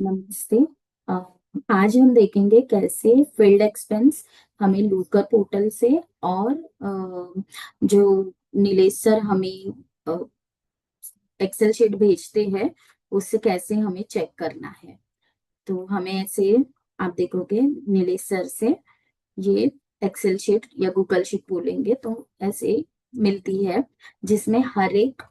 नमस्ते। अ, आज हम देखेंगे कैसे फील्ड एक्सपेंस हमें लूकर पोर्टल से और जो नीलेश सर हमें एक्सेल शीट भेजते हैं उससे कैसे हमें चेक करना है। तो हमें ऐसे आप देखोगे नीलेश सर से ये एक्सेल शीट या गूगल शीट बोलेंगे तो ऐसे मिलती है, जिसमें हर एक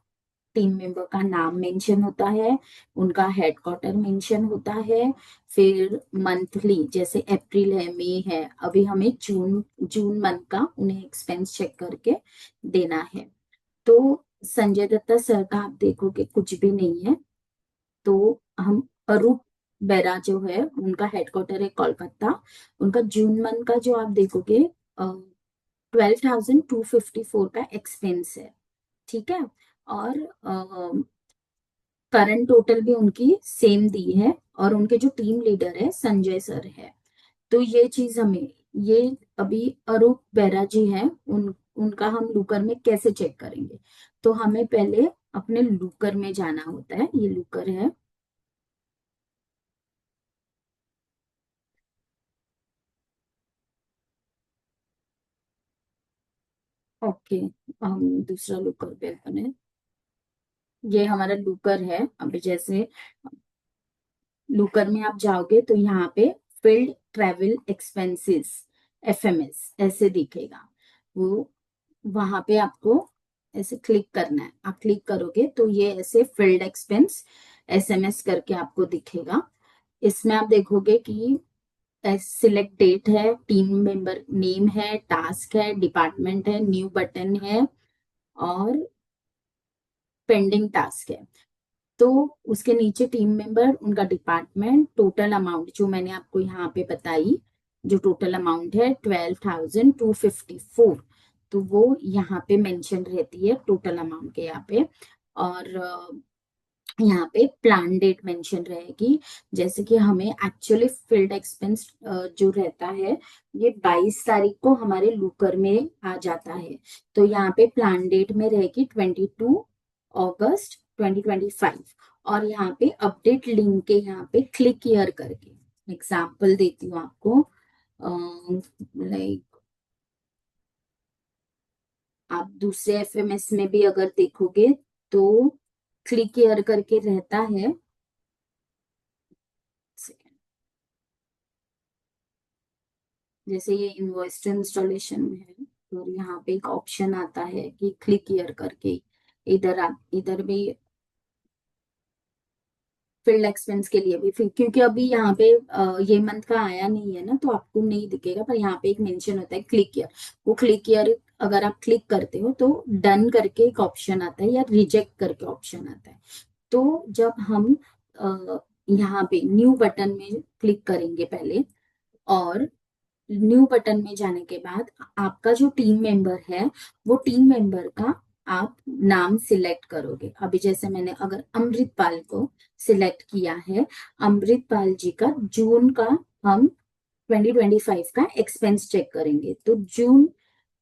टीम मेंबर का नाम मेंशन होता है, उनका हेडक्वार्टर मेंशन होता है, फिर मंथली जैसे अप्रैल है, मई है, अभी हमें जून जून मंथ का उन्हें एक्सपेंस चेक करके देना है। तो संजय दत्ता सर का आप देखोगे कुछ भी नहीं है। तो हम अरूप बेरा जो है उनका हेडक्वार्टर है कोलकाता, उनका जून मंथ का जो आप देखोगे 12,254 का एक्सपेंस है। ठीक है। और करंट टोटल भी उनकी सेम दी है, और उनके जो टीम लीडर है संजय सर है। तो ये चीज हमें, ये अभी अरूप बेरा जी हैं, उनका हम लूकर में कैसे चेक करेंगे। तो हमें पहले अपने लूकर में जाना होता है, ये लूकर है। ओके, हम दूसरा लूकर पे अपने, ये हमारा लूकर है। अभी जैसे लूकर में आप जाओगे तो यहाँ पे फील्ड ट्रेवल एक्सपेंसेस एफएमएस ऐसे दिखेगा। वो वहां पे आपको ऐसे क्लिक करना है। आप क्लिक करोगे तो ये ऐसे फील्ड एक्सपेंस एसएमएस करके आपको दिखेगा। इसमें आप देखोगे कि सिलेक्ट डेट है, टीम मेंबर नेम है, टास्क है, डिपार्टमेंट है, न्यू बटन है, और पेंडिंग टास्क है। तो उसके नीचे टीम मेंबर, उनका डिपार्टमेंट, टोटल अमाउंट जो मैंने आपको यहाँ पे बताई, जो टोटल अमाउंट है 12,254, तो वो यहाँ पे मेंशन रहती है टोटल अमाउंट के यहाँ पे। और यहाँ पे प्लान डेट मेंशन रहेगी। जैसे कि हमें एक्चुअली फील्ड एक्सपेंस जो रहता है ये 22 तारीख को हमारे लूकर में आ जाता है। तो यहाँ पे प्लान डेट में रहेगी 22 अगस्त 2025। और यहाँ पे अपडेट लिंक के यहाँ पे क्लिक हियर करके एग्जाम्पल देती हूँ आपको। लाइक आप दूसरे एफएमएस में भी अगर देखोगे तो क्लिक हियर करके रहता है। जैसे ये इन्वॉइस इंस्टॉलेशन में है, तो यहाँ पे एक ऑप्शन आता है कि क्लिक हियर करके इधर भी फील्ड एक्सपेंस के लिए भी, फिर क्योंकि अभी यहाँ पे ये मंथ का आया नहीं है ना, तो आपको नहीं दिखेगा, पर यहाँ पे एक मेंशन होता है क्लिक हियर। वो क्लिक हियर अगर आप क्लिक करते हो तो डन करके एक ऑप्शन आता है या रिजेक्ट करके ऑप्शन आता है। तो जब हम यहाँ पे न्यू बटन में क्लिक करेंगे पहले, और न्यू बटन में जाने के बाद आपका जो टीम मेंबर है वो टीम मेंबर का आप नाम सिलेक्ट करोगे। अभी जैसे मैंने अगर अमृतपाल को सिलेक्ट किया है, अमृतपाल जी का जून का हम 2025 का एक्सपेंस चेक करेंगे। तो जून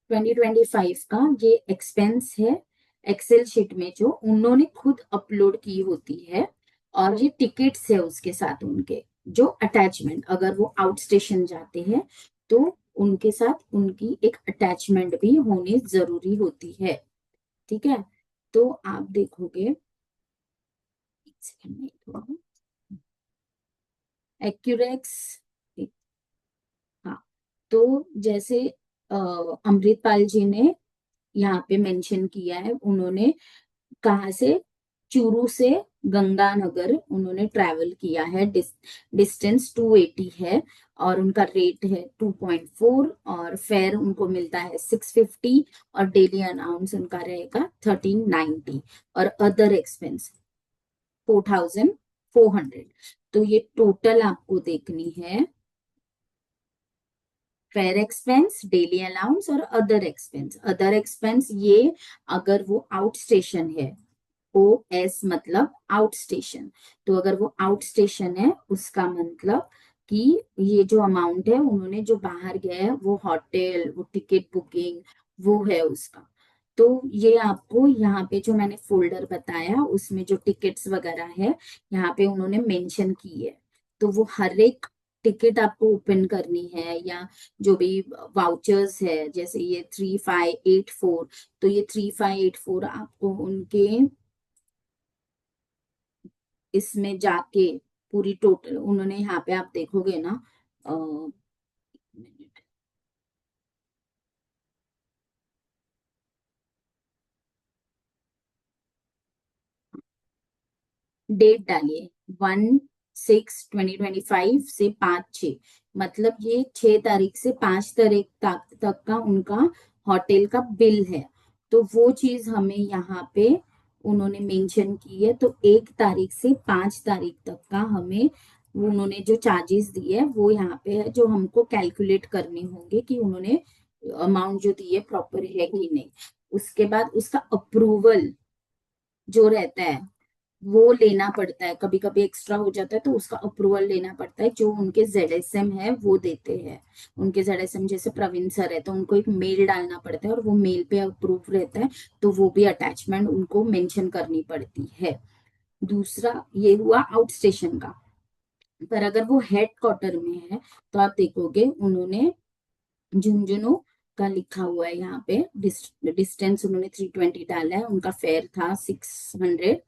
2025 का ये एक्सपेंस है, एक्सेल शीट में जो उन्होंने खुद अपलोड की होती है। और ये टिकट्स है उसके साथ उनके जो अटैचमेंट, अगर वो आउट स्टेशन जाते हैं तो उनके साथ उनकी एक अटैचमेंट भी होनी जरूरी होती है। ठीक है। तो आप देखोगे, एक सेकंड में थोड़ा एक्यूरेक्स, हाँ। तो जैसे अमृतपाल जी ने यहाँ पे मेंशन किया है, उन्होंने कहाँ से, चूरू से गंगानगर उन्होंने ट्रैवल किया है। डिस्टेंस 280 है, और उनका रेट है 2.4, और फेयर उनको मिलता है 650, और डेली अलाउंस उनका रहेगा 1390, और अदर एक्सपेंस 4,400। तो ये टोटल आपको देखनी है, फेयर एक्सपेंस, डेली अलाउंस और अदर एक्सपेंस। अदर एक्सपेंस ये अगर वो आउट स्टेशन है, ओ एस मतलब आउट स्टेशन, तो अगर वो आउट स्टेशन है उसका मतलब कि ये जो अमाउंट है उन्होंने जो बाहर गया है वो होटल, वो टिकट बुकिंग, वो है उसका। तो ये आपको यहाँ पे जो मैंने फोल्डर बताया उसमें जो टिकट्स वगैरह है यहाँ पे उन्होंने मेंशन की है। तो वो हर एक टिकट आपको ओपन करनी है, या जो भी वाउचर्स है, जैसे ये 3584, तो ये 3584 आपको उनके इसमें जाके पूरी टोटल, उन्होंने यहाँ पे आप देखोगे ना, डेट डालिए 1/6/2025 से 5/6, मतलब ये 6 तारीख से 5 तारीख तक का उनका होटल का बिल है। तो वो चीज हमें यहाँ पे उन्होंने मेंशन की है, तो 1 तारीख से 5 तारीख तक का हमें वो उन्होंने जो चार्जेस दिए है वो यहाँ पे है, जो हमको कैलकुलेट करने होंगे कि उन्होंने अमाउंट जो दी है प्रॉपर है कि नहीं। उसके बाद उसका अप्रूवल जो रहता है वो लेना पड़ता है, कभी कभी एक्स्ट्रा हो जाता है तो उसका अप्रूवल लेना पड़ता है, जो उनके जेडएसएम है वो देते हैं। उनके जेडएसएम जैसे प्रवीण सर है, तो उनको एक मेल डालना पड़ता है और वो मेल पे अप्रूव रहता है, तो वो भी अटैचमेंट उनको मेंशन करनी पड़ती है। दूसरा ये हुआ आउट स्टेशन का। पर अगर वो हेड क्वार्टर में है, तो आप देखोगे उन्होंने झुंझुनू का लिखा हुआ है यहाँ पे, डिस्टेंस उन्होंने 320 डाला है, उनका फेयर था 600,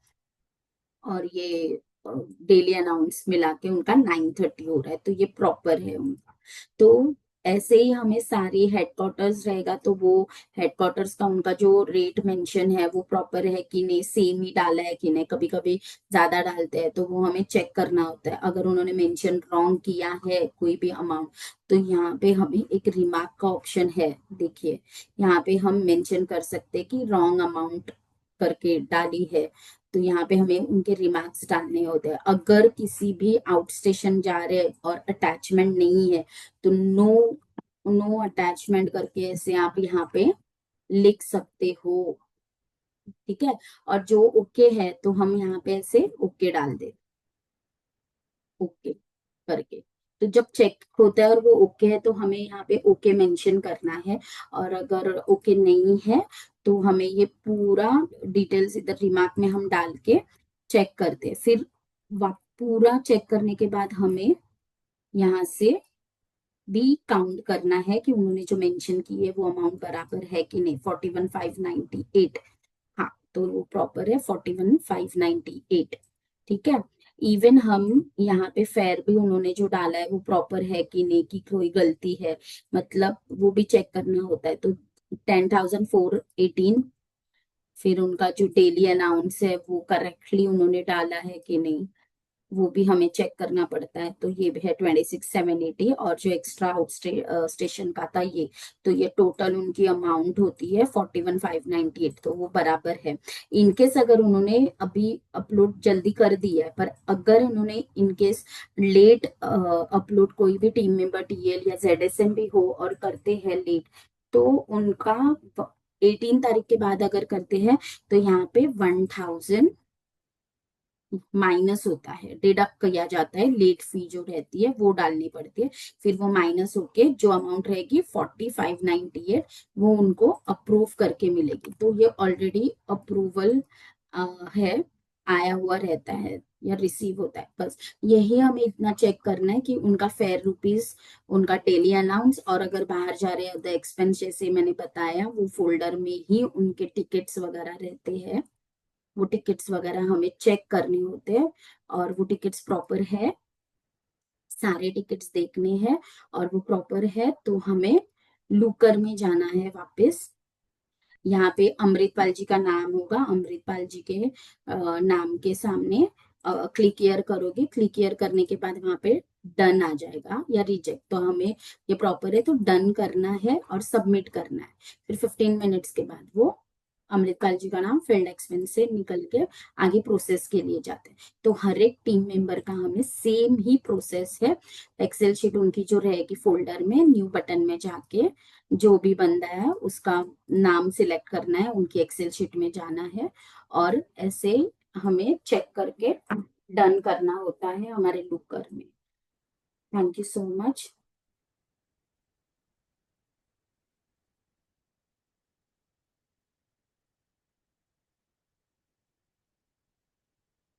और ये डेली अनाउंस मिला के उनका 930 हो रहा है, तो ये प्रॉपर है उनका। तो ऐसे ही हमें सारी हेडक्वार्टर्स रहेगा, तो वो हेडक्वार्टर्स का उनका जो रेट मेंशन है वो प्रॉपर है कि नहीं, सेम ही डाला है कि नहीं। कभी कभी ज्यादा डालते हैं तो वो हमें चेक करना होता है, अगर उन्होंने मेंशन रॉन्ग किया है कोई भी अमाउंट, तो यहाँ पे हमें एक रिमार्क का ऑप्शन है, देखिए यहाँ पे हम मेंशन कर सकते हैं कि रॉन्ग अमाउंट करके डाली है, तो यहाँ पे हमें उनके रिमार्क्स डालने होते हैं। अगर किसी भी आउट स्टेशन जा रहे हैं और अटैचमेंट नहीं है, तो नो नो अटैचमेंट करके ऐसे आप यहाँ पे लिख सकते हो, ठीक है। और जो ओके है तो हम यहाँ पे ऐसे ओके डाल दे, ओके करके। तो जब चेक होता है और वो ओके है, तो हमें यहाँ पे ओके मेंशन करना है। और अगर ओके नहीं है, तो हमें ये पूरा डिटेल्स इधर रिमार्क में हम डाल के चेक करते हैं। फिर पूरा चेक करने के बाद हमें यहाँ से भी काउंट करना है कि उन्होंने जो मेंशन की है वो अमाउंट बराबर है कि नहीं। 41,598, हाँ, तो वो प्रॉपर है 41,598, ठीक है। इवन हम यहाँ पे फेयर भी उन्होंने जो डाला है वो प्रॉपर है कि नहीं, कि कोई गलती है, मतलब वो भी चेक करना होता है। तो 10,418, फिर उनका जो डेली अलाउंस है वो करेक्टली उन्होंने डाला है कि नहीं, वो भी हमें चेक करना पड़ता है। तो ये भी है 26,780, और जो एक्स्ट्रा आउट स्टेशन का था ये, तो ये टोटल उनकी अमाउंट होती है 41,598, तो वो बराबर है। इनकेस अगर उन्होंने अभी अपलोड जल्दी कर दिया है, पर अगर उन्होंने इनकेस लेट अपलोड, कोई भी टीम मेंबर टीएल या जेडएसएम भी हो और करते हैं लेट, तो उनका 18 तारीख के बाद अगर करते हैं, तो यहाँ पे 1,000 माइनस होता है, डिडक्ट किया जाता है, लेट फी जो रहती है वो डालनी पड़ती है। फिर वो माइनस होके जो अमाउंट रहेगी 4598, वो उनको अप्रूव करके मिलेगी। तो ये ऑलरेडी अप्रूवल है, आया हुआ रहता है या रिसीव होता है। बस यही हमें इतना चेक करना है कि उनका फेयर रुपीज, उनका डेली अलाउंस, और अगर बाहर जा रहे हैं द एक्सपेंस, जैसे मैंने बताया, वो फोल्डर में ही उनके टिकट्स वगैरह रहते हैं, वो टिकट्स वगैरह हमें चेक करने होते हैं। और वो टिकट्स प्रॉपर है, सारे टिकट्स देखने हैं, और वो प्रॉपर है तो हमें लूकर में जाना है वापस। यहाँ पे अमृतपाल जी का नाम होगा, अमृतपाल जी के नाम के सामने क्लिक हियर करोगे, क्लिक हियर करने के बाद वहां पे डन आ जाएगा या रिजेक्ट, तो हमें ये प्रॉपर है तो डन करना है और सबमिट करना है। फिर 15 मिनट्स के बाद वो अमृतपाल जी का नाम फील्ड एक्सपेंस से निकल के आगे प्रोसेस के लिए जाते हैं। तो हर एक टीम मेंबर का हमें सेम ही प्रोसेस है। एक्सेल शीट उनकी जो रहेगी फोल्डर में, न्यू बटन में जाके जो भी बंदा है उसका नाम सिलेक्ट करना है, उनकी एक्सेल शीट में जाना है, और ऐसे हमें चेक करके डन करना होता है हमारे लुकर में। Thank you so much.